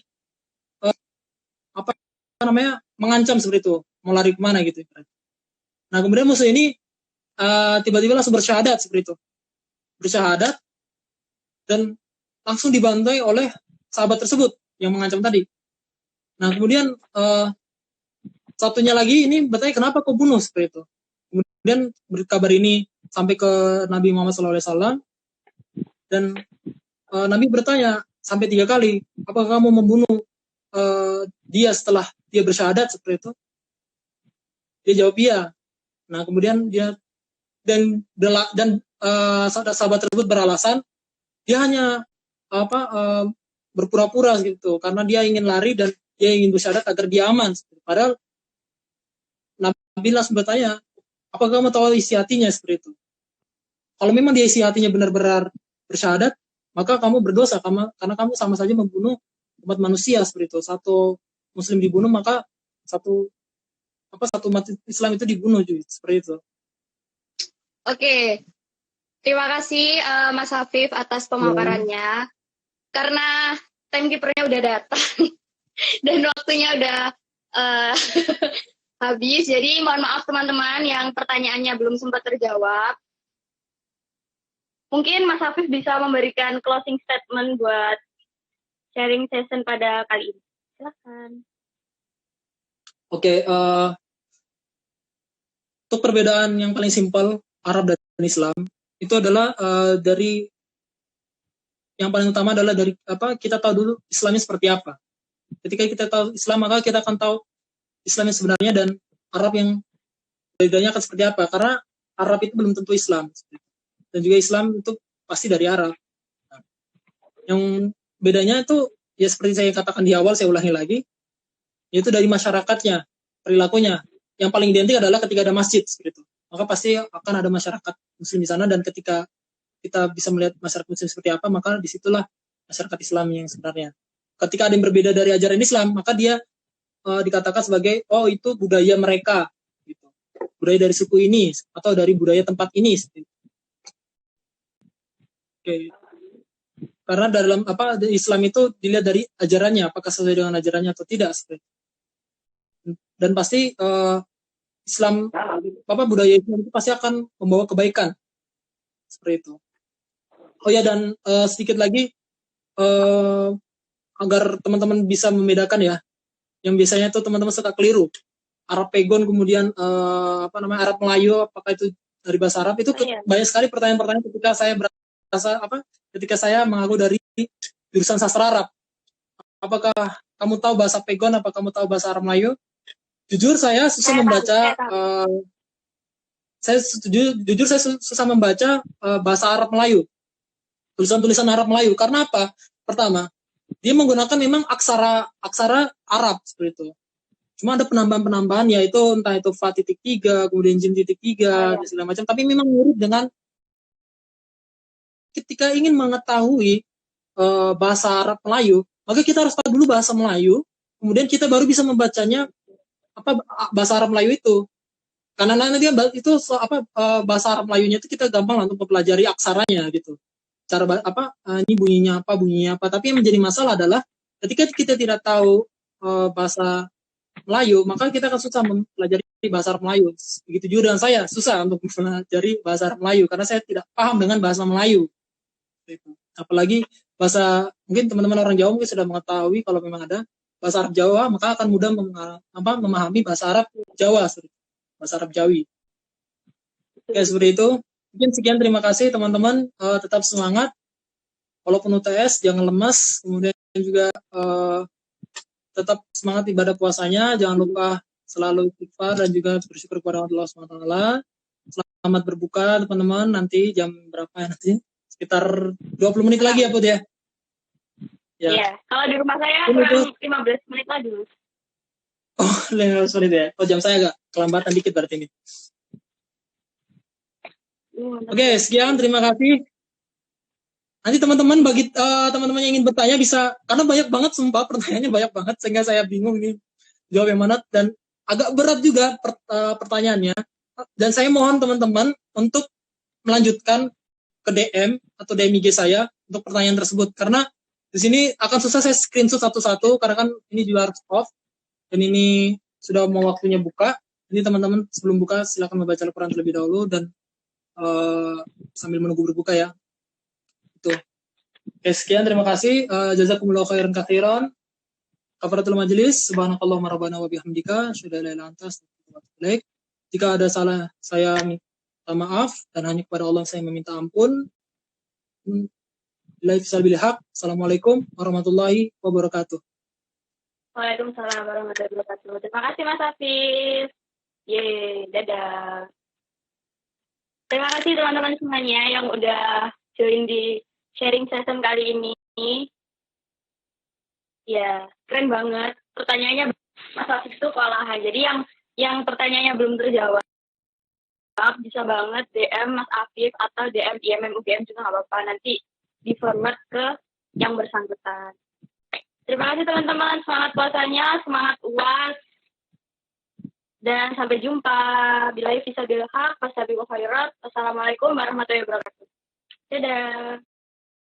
mengancam seperti itu, mau lari kemana gitu. Nah kemudian musuh ini tiba-tiba langsung bersyahadat seperti itu, bersyahadat dan langsung dibantai oleh sahabat tersebut yang mengancam tadi. Nah kemudian satunya lagi ini bertanya, kenapa kau bunuh seperti itu. Kemudian berkabar ini sampai ke Nabi Muhammad SAW, dan Nabi bertanya sampai 3 kali, apakah kamu membunuh dia setelah dia bersyahadat seperti itu? Dia jawab iya. Nah kemudian dia dan sahabat tersebut beralasan dia hanya berpura-pura gitu, karena dia ingin lari dan dia ingin bersyahadat agar dia aman. Padahal Nabi langsung bertanya, apakah kamu tahu isi hatinya seperti itu? Kalau memang dia isi hatinya benar-benar bersyahadat, maka kamu berdosa karena kamu sama saja membunuh umat manusia seperti itu. Satu muslim dibunuh, maka satu umat Islam itu dibunuh juga seperti itu. Oke. Terima kasih Mas Hafif atas pemaparannya. Karena timekeeper-nya udah datang dan waktunya udah habis, jadi mohon maaf teman-teman yang pertanyaannya belum sempat terjawab. Mungkin Mas Hafif bisa memberikan closing statement buat sharing session pada kali ini. Silakan. Oke, untuk perbedaan yang paling simpel Arab dan Islam itu adalah dari yang paling utama adalah dari kita tahu dulu Islamnya seperti apa. Ketika kita tahu Islam, maka kita akan tahu Islam yang sebenarnya dan Arab yang bedanya akan seperti apa. Karena Arab itu belum tentu Islam. Dan juga Islam itu pasti dari Arab. Yang bedanya itu, ya seperti saya katakan di awal, saya ulangi lagi, yaitu dari masyarakatnya, perilakunya. Yang paling identik adalah ketika ada masjid, seperti itu. Maka pasti akan ada masyarakat Muslim di sana, dan ketika kita bisa melihat masyarakat Muslim seperti apa, maka disitulah masyarakat Islam yang sebenarnya. Ketika ada yang berbeda dari ajaran Islam, maka dia dikatakan sebagai, oh itu budaya mereka, gitu. Budaya dari suku ini, atau dari budaya tempat ini. Oke. Karena dalam Islam itu dilihat dari ajarannya, apakah sesuai dengan ajarannya atau tidak. Dan pasti Islam, budaya Islam itu pasti akan membawa kebaikan. Seperti itu. Oh ya, dan sedikit lagi, agar teman-teman bisa membedakan ya, yang biasanya itu teman-teman suka keliru. Arab Pegon, kemudian Arab Melayu, apakah itu dari bahasa Arab? Itu banyak sekali pertanyaan-pertanyaan ketika saya mengaku dari jurusan sastra Arab. Apakah kamu tahu bahasa Pegon? Apakah kamu tahu bahasa Arab Melayu? Jujur saya susah membaca. Saya susah membaca bahasa Arab Melayu. Tulisan-tulisan Arab Melayu. Karena apa? Pertama, dia menggunakan memang aksara Arab seperti itu. Cuma ada penambahan-penambahan, yaitu entah itu fa titik 3, kemudian jim titik 3, dan segala macam. Tapi memang mirip dengan ketika ingin mengetahui bahasa Arab Melayu, maka kita harus tahu dulu bahasa Melayu, kemudian kita baru bisa membacanya bahasa Arab Melayu itu. Karena nanti dia itu bahasa Arab Melayunya itu kita gampang lah untuk mempelajari aksaranya gitu. Cara ini bunyinya apa. Tapi yang menjadi masalah adalah ketika kita tidak tahu bahasa Melayu, maka kita akan susah mempelajari bahasa Arab Melayu. Begitu juga dengan saya, susah untuk mempelajari bahasa Arab Melayu karena saya tidak paham dengan bahasa Melayu. Apalagi bahasa, mungkin teman-teman orang Jawa mungkin sudah mengetahui kalau memang ada bahasa Arab Jawa, maka akan mudah memahami bahasa Arab Jawa, bahasa Arab Jawi. Oke, seperti itu. Mungkin sekian, terima kasih teman-teman. Tetap semangat. Walaupun UTS, jangan lemas. Kemudian juga tetap semangat ibadah puasanya. Jangan lupa selalu istighfar dan juga bersyukur kepada Allah SWT. Selamat berbuka teman-teman. Nanti jam berapa ya nanti? Sekitar 20 menit lagi ya, Put ya? Ya. Iya, kalau di rumah saya kurang 15 menit lagi. Oh, 15 menit ya? Oh, jam saya agak kelambatan dikit berarti ini. Oke, sekian, terima kasih. Nanti teman-teman, bagi teman-teman yang ingin bertanya bisa, karena banyak banget, sumpah pertanyaannya banyak banget, sehingga saya bingung nih jawab yang mana, dan agak berat juga pertanyaannya. Dan saya mohon teman-teman untuk melanjutkan ke DM atau DM IG saya untuk pertanyaan tersebut, karena di sini akan susah saya screenshot satu-satu, karena kan ini juga harus off, dan ini sudah mau waktunya buka. Jadi teman-teman sebelum buka silakan membaca Al-Quran terlebih dahulu, dan sambil menunggu berbuka ya. Itu. Oke, sekian, terima kasih. Jazakumullahu khairan katsiran. Kafaratul majlis. Subhanakallahumma rabbana wa bihamdika asyhadu an la ilaha illa anta astaghfiruka wa atubu ilaik. Jika ada salah, saya minta maaf, dan hanya kepada Allah saya meminta ampun. Assalamualaikum warahmatullahi wabarakatuh. Waalaikumsalam warahmatullahi wabarakatuh. Terima kasih Mas Hafiz. Yeay, dadah. Terima kasih teman-teman semuanya yang udah join di sharing session kali ini. Ya, keren banget. Pertanyaannya Mas Hafiz itu kewalahan. Jadi yang pertanyaannya belum terjawab, bisa banget DM Mas Hafiz atau DM IMM UGM juga nggak apa-apa. Nanti di format ke yang bersangkutan. Terima kasih teman-teman. Semangat puasanya, semangat UAS. Dan sampai jumpa. Billahi fisabilillah, wassalamualaikum warahmatullahi wabarakatuh. Dadah.